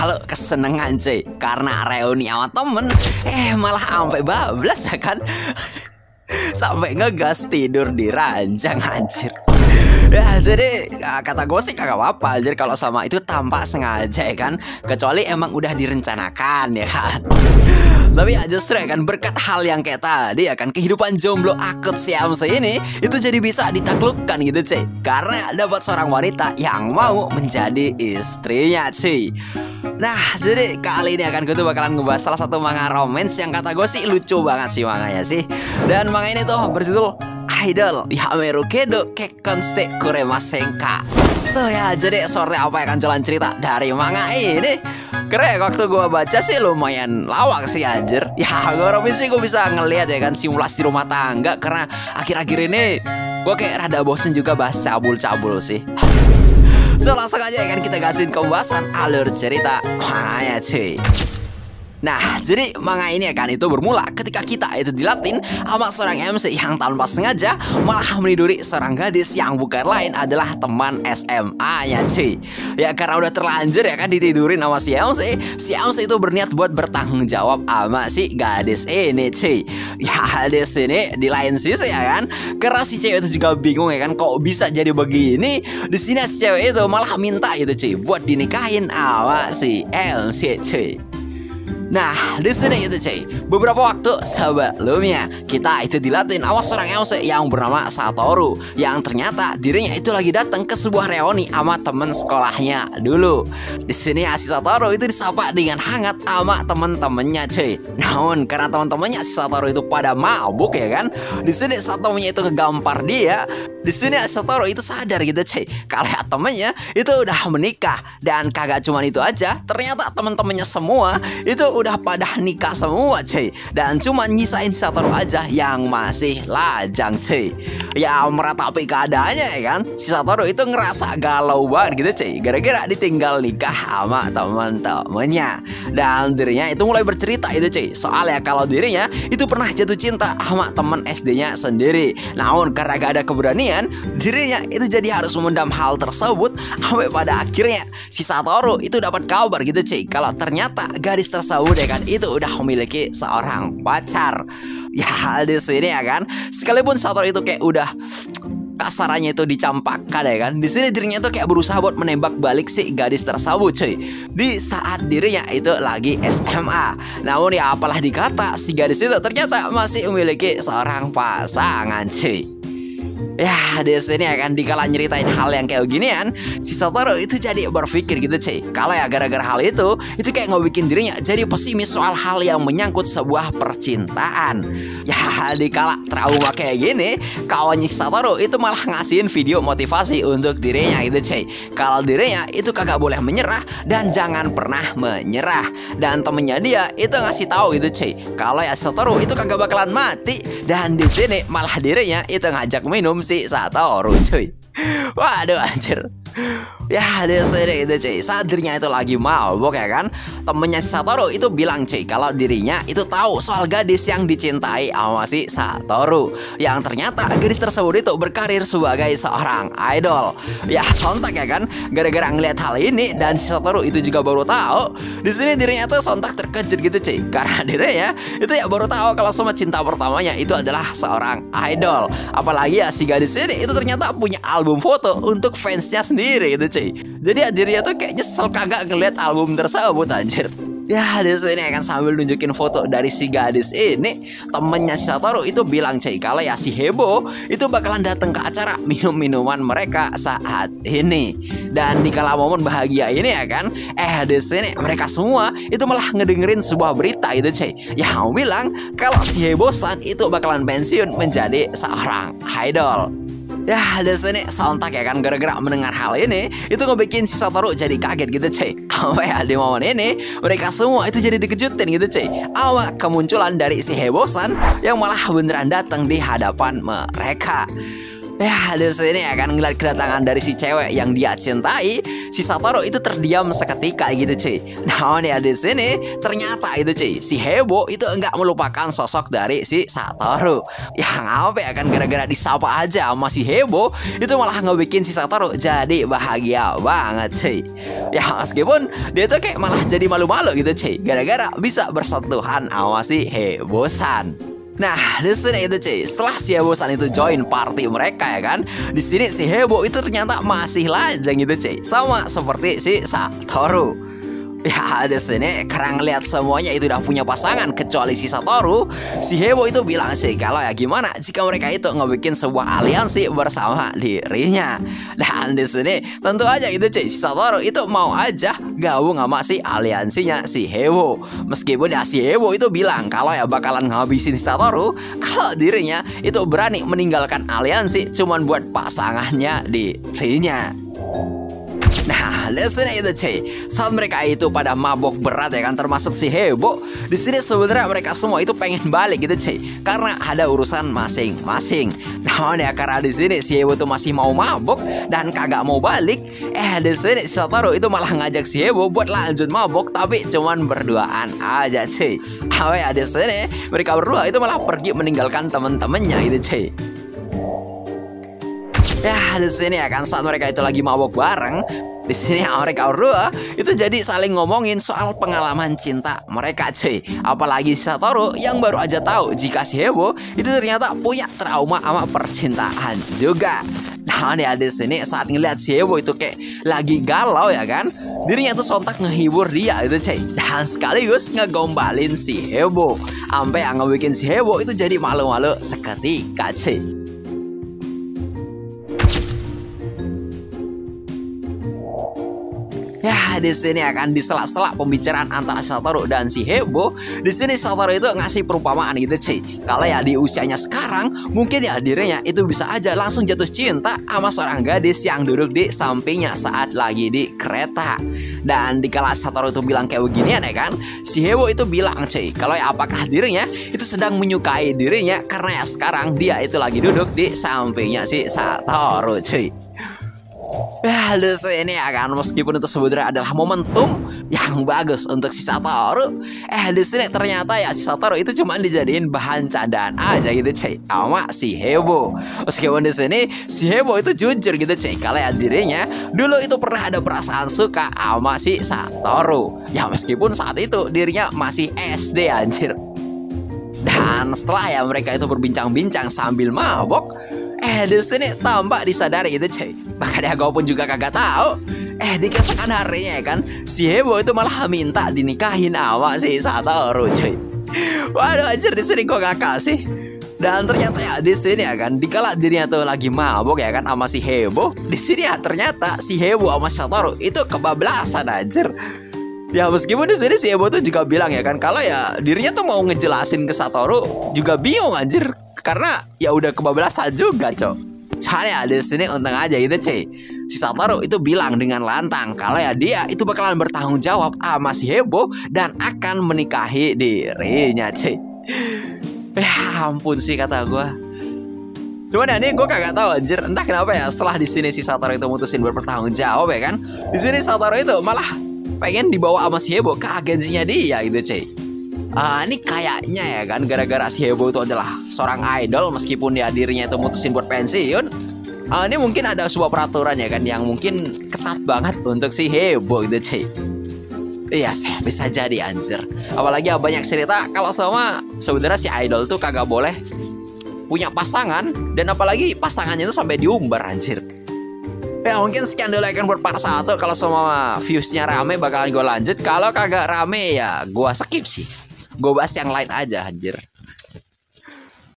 kalau kesenengan cuy karena reuni sama temen, malah sampai bablas ya kan. Sampai ngegas tidur di ranjang anjir. Ya jadi kata gue sih kagak apa-apa anjir kalau sama itu tanpa sengaja ya kan. Kecuali emang udah direncanakan ya kan. Tapi ya justru ya kan berkat hal yang kayak tadi ya kan, kehidupan jomblo akut si Amse ini itu jadi bisa ditaklukkan gitu cuy, karena dapat seorang wanita yang mau menjadi istrinya cuy. Nah jadi kali ini akan gue tuh bakalan ngebahas salah satu manga romance yang kata gue sih lucu banget sih manganya sih. Dan manga ini tuh berjudul Idol Yameru Kedo Kekkonshite Kuremasenka. So ya jadi seperti apa yang akan jalan cerita dari manga ini. Keren waktu gue baca sih lumayan lawak sih anjir. Ya gue sih gue bisa ngelihat ya kan simulasi rumah tangga, karena akhir-akhir ini gue kayak rada bosen juga bahas cabul-cabul sih. So langsung aja ya kan kita gasin ke pembahasan alur cerita manganya cuy. Nah, jadi manga ini kan itu bermula ketika kita itu dilatin sama seorang MC yang tanpa sengaja malah meniduri seorang gadis yang bukan lain adalah teman SMA-nya cuy. Ya karena udah terlanjur ya kan ditidurin sama si MC itu berniat buat bertanggung jawab sama si gadis ini cuy. Ya gadis ini di lain sisi ya kan, karena si cewek itu juga bingung ya kan kok bisa jadi begini. Di sini si cewek itu malah minta gitu cuy buat dinikahin sama si MC cuy. Nah, di sini itu cuy, beberapa waktu sebelumnya kita itu dilatih sama seorang MC yang bernama Satoru, yang ternyata dirinya itu lagi datang ke sebuah reuni sama temen sekolahnya dulu. Di sini si Satoru itu disapa dengan hangat sama temen-temennya cuy. Namun karena temen-temennya si Satoru itu pada mabuk ya kan, di sini Satorunya itu ngegampar dia. Di sini Satoru itu sadar gitu cuy, kalau temennya itu udah menikah. Dan kagak cuma itu aja, ternyata temen-temennya semua itu udah pada nikah semua cuy, dan cuma nyisain Satoru aja yang masih lajang cuy. Ya meratapi keadaannya ya kan, si Satoru itu ngerasa galau banget gitu cuy, gara-gara ditinggal nikah sama temen-temennya. Dan dirinya itu mulai bercerita itu cuy, soalnya kalau dirinya itu pernah jatuh cinta sama temen SD-nya sendiri. Namun karena gak ada keberanian, dirinya itu jadi harus memendam hal tersebut. Sampai pada akhirnya si Satoru itu dapat kabar gitu cuy, kalau ternyata gadis tersebut ya kan itu udah memiliki seorang pacar. Ya di sini ya kan, sekalipun Satoru itu kayak udah kasarannya itu dicampakkan ya kan, di sini dirinya tuh kayak berusaha buat menembak balik si gadis tersebut cuy, di saat dirinya itu lagi SMA. Namun ya apalah dikata, si gadis itu ternyata masih memiliki seorang pasangan cuy. Ya di sini akan dikala nyeritain hal yang kayak ginian, si Satoru itu jadi berpikir gitu cuy, kalau ya gara-gara hal itu kayak ngebikin dirinya jadi pesimis soal hal yang menyangkut sebuah percintaan. Ya dikala trauma kayak gini, kawannya si Satoru itu malah ngasihin video motivasi untuk dirinya gitu cuy, kalau dirinya itu kagak boleh menyerah dan jangan pernah menyerah. Dan temennya dia itu ngasih tahu gitu cuy, kalau ya Satoru itu kagak bakalan mati. Dan di sini malah dirinya itu ngajak minum si Satoru cuy. Waduh anjir. Ya di sini itu cuy, saat dirinya itu lagi mabuk ya kan, temennya si Satoru itu bilang cuy kalau dirinya itu tahu soal gadis yang dicintai sama si Satoru, yang ternyata gadis tersebut itu berkarir sebagai seorang idol. Ya sontak ya kan, gara-gara ngeliat hal ini dan si Satoru itu juga baru tahu. Di sini dirinya tuh sontak terkejut gitu cuy, karena dirinya itu ya baru tahu kalau semua cinta pertamanya itu adalah seorang idol. Apalagi ya si gadis ini itu ternyata punya album foto untuk fansnya sendiri gitu cuy. Jadi dirinya tuh kayak nyesel kagak ngeliat album tersebut anjir. Ya di sini akan sambil nunjukin foto dari si gadis ini, temennya si Satoru itu bilang cuy kalau ya si Hebo itu bakalan datang ke acara minum-minuman mereka saat ini. Dan di kala momen bahagia ini ya kan, di sini mereka semua itu malah ngedengerin sebuah berita itu cuy, yang bilang kalau si Hebo-san itu bakalan pensiun menjadi seorang idol. Ya di sini sontak ya kan, gara-gara mendengar hal ini itu ngebikin si Satoru jadi kaget gitu cuy. Sampai di momen ini mereka semua itu jadi dikejutin gitu cuy, sama kemunculan dari si Hebo-san yang malah beneran datang di hadapan mereka. Ya, di sini akan ngeliat kedatangan dari si cewek yang dia cintai, si Satoru itu terdiam seketika gitu cuy. Nah, ya di sini ternyata itu cuy, si Hebo itu enggak melupakan sosok dari si Satoru. Yang apa ya kan gara-gara disapa aja sama si Hebo, itu malah ngebikin si Satoru jadi bahagia banget cuy. Ya meskipun dia tuh kayak malah jadi malu-malu gitu cuy, gara-gara bisa bersentuhan sama si Hebo-san. Nah, di sini itu cuy, setelah si Hebo-san itu join party mereka ya kan, di sini si Hebo itu ternyata masih lajang gitu cuy, sama seperti si Satoru. Ya, di sini karena ngeliat semuanya itu udah punya pasangan kecuali si Satoru, si Hebo itu bilang sih kalau ya gimana jika mereka itu ngebikin sebuah aliansi bersama dirinya. Dan di sini tentu aja gitu cuy, si Satoru itu mau aja gabung sama si aliansinya si Hebo. Meskipun ya si Hebo itu bilang kalau ya bakalan ngabisin si Satoru kalau dirinya itu berani meninggalkan aliansi cuman buat pasangannya dirinya. Nah, di sini itu cuy, saat mereka itu pada mabok berat ya kan, termasuk si Hebo. Di sini sebenarnya mereka semua itu pengen balik gitu cuy, karena ada urusan masing-masing. Nah, ya karena di sini si Hebo itu masih mau mabok dan kagak mau balik. Di sini si Satoru itu malah ngajak si Hebo buat lanjut mabok, tapi cuman berduaan aja cuy. Ya di sini mereka berdua itu malah pergi meninggalkan temen-temennya gitu cuy. Ya, di sini ya kan saat mereka itu lagi mabok bareng, di sini mereka berdua itu jadi saling ngomongin soal pengalaman cinta mereka cuy. Apalagi si Satoru yang baru aja tahu jika si Hebo itu ternyata punya trauma sama percintaan juga. Nah, nih di sini saat ngeliat si Hebo itu kayak lagi galau ya kan, dirinya tuh sontak ngehibur dia itu cuy, dan sekaligus ngegombalin si Hebo, sampai yang ngebikin si Hebo itu jadi malu-malu seketika cuy. Ya, di sini akan di sela-sela pembicaraan antara Satoru dan si Hebo. Di sini Satoru itu ngasih perumpamaan gitu cuy, kalau ya di usianya sekarang mungkin ya dirinya itu bisa aja langsung jatuh cinta sama seorang gadis yang duduk di sampingnya saat lagi di kereta. Dan dikala Satoru itu bilang kayak beginian ya kan, si Hebo itu bilang cuy, kalau ya apakah dirinya itu sedang menyukai dirinya karena ya sekarang dia itu lagi duduk di sampingnya si Satoru cuy. Ya, di sini akan meskipun itu sebenarnya adalah momentum yang bagus untuk si Satoru, di sini ternyata ya si Satoru itu cuma dijadiin bahan candaan aja gitu cuy sama si Hebo. Meskipun di sini si Hebo itu jujur gitu cuy, kalau ya dirinya dulu itu pernah ada perasaan suka sama si Satoru. Ya meskipun saat itu dirinya masih SD anjir. Dan setelah ya mereka itu berbincang-bincang sambil mabok, di sini tampak disadari itu cuy, bahkan ya gue pun juga kagak tahu. Di keesokan harinya ya kan, si Hebo itu malah minta dinikahin sama si Satoru cuy. Waduh anjir, di sini kok kakak sih. Dan ternyata ya di sini ya kan, dikala dirinya tuh lagi mabok ya kan sama si Hebo, di sini ya ternyata si Hebo sama si Satoru itu kebablasan anjir. Ya meskipun di sini si Hebo tuh juga bilang ya kan, kalau ya dirinya tuh mau ngejelasin ke Satoru juga bingung anjir, karena ya udah kebablasan juga cok. Soalnya di sini untung aja gitu cuy, si Satoru itu bilang dengan lantang kalau ya dia itu bakalan bertanggung jawab sama si Hebo dan akan menikahi dirinya cuy. Ya ampun sih kata gue. Cuman ya ini gue kagak tahu anjir, entah kenapa ya setelah di sini si Satoru itu mutusin buat bertanggung jawab ya kan, di sini Satoru itu malah pengen dibawa sama si Hebo ke agensinya dia gitu cuy. Ini kayaknya ya kan gara-gara si Hebo itu adalah seorang idol, meskipun dia dirinya itu mutusin buat pensiun. Ini mungkin ada sebuah peraturan ya kan yang mungkin ketat banget untuk si Hebo gitu cuy. Iya sih, bisa jadi anjir. Apalagi ya banyak cerita kalau sama sebenarnya si idol tuh kagak boleh punya pasangan, dan apalagi pasangannya itu sampai diumbar anjir. Ya mungkin sekian dulu akan buat part 1. Kalau semua viewsnya rame bakalan gue lanjut, kalau kagak rame ya gue skip sih. Gue bahas yang lain aja anjir.